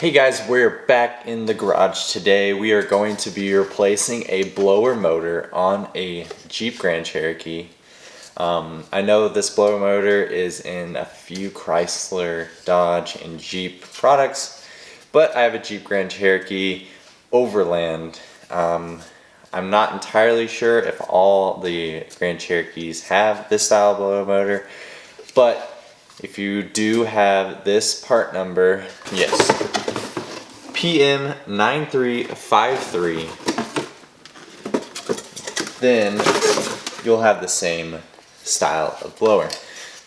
Hey guys, we're back in the garage today. We are going to be replacing a blower motor on a Jeep Grand Cherokee. I know this blower motor is in a few Chrysler, Dodge, and Jeep products, but I have a Jeep Grand Cherokee Overland. I'm not entirely sure if all the Grand Cherokees have this style of blower motor, but if you do have this part number, yes, PM9353, then you'll have the same style of blower.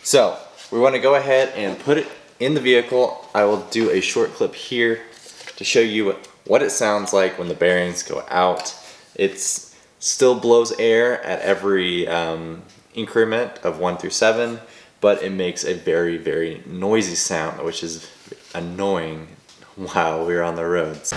So we want to go ahead and put it in the vehicle. I will do a short clip here to show you what it sounds like when the bearings go out. It still blows air at every increment of 1 through 7, but it makes a very, very noisy sound, which is annoying while we're on the roads.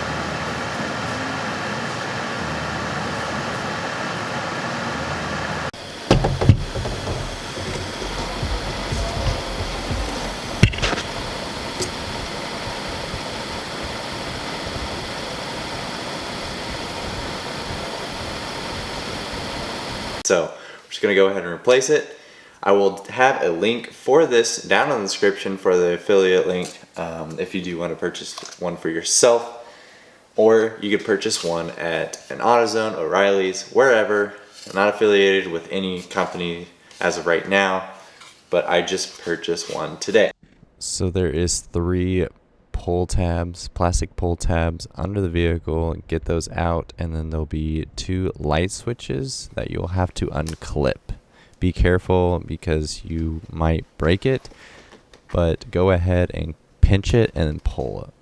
So we're just going to go ahead and replace it. I will have a link for this down in the description for the affiliate link if you do want to purchase one for yourself, or you could purchase one at an AutoZone, O'Reilly's, wherever. I'm not affiliated with any company as of right now, but I just purchased one today. So there is 3 pull tabs, plastic pull tabs under the vehicle. Get those out, and then there'll be 2 light switches that you'll have to unclip. Be careful because you might break it, but go ahead and pinch it and then pull it.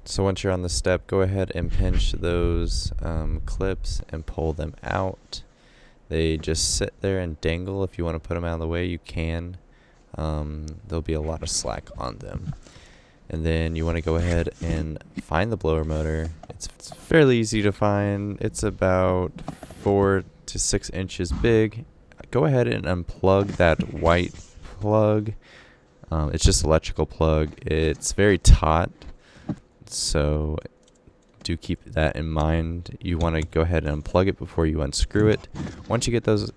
So once you're on the step, go ahead and pinch those clips and pull them out. They just sit there and dangle. If you want to put them out of the way, you can. There'll be a lot of slack on them. And then you want to go ahead and find the blower motor. It's fairly easy to find. It's about 4 to 6 inches big. Go ahead and unplug that white plug. It's just electrical plug. It's very taut, so do keep that in mind. You want to go ahead and unplug it before you unscrew it. Once you get those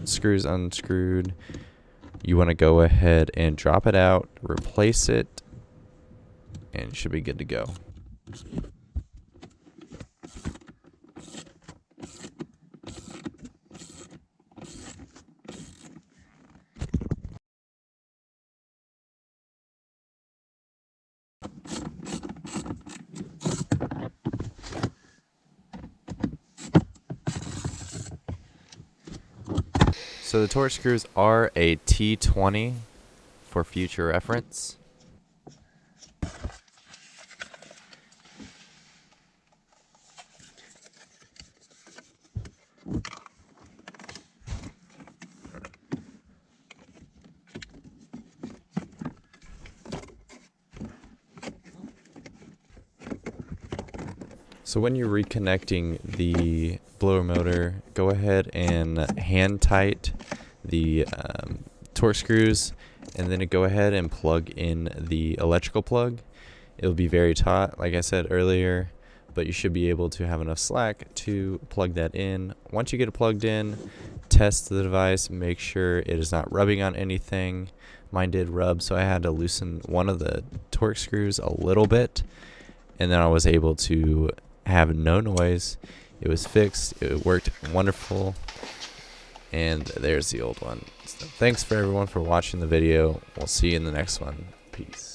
screws unscrewed, you want to go ahead and drop it out, replace it, and it should be good to go. So the torque screws are a T20 for future reference. So when you're reconnecting the blower motor, go ahead and hand tight the torque screws, and then go ahead and plug in the electrical plug. It'll be very taut, like I said earlier, but you should be able to have enough slack to plug that in. Once you get it plugged in, test the device, make sure it is not rubbing on anything. Mine did rub, so I had to loosen one of the torque screws a little bit, and then I was able to have no noise. It was fixed. It worked wonderful. And there's the old one. So thanks for everyone for watching the video. We'll see you in the next one. Peace.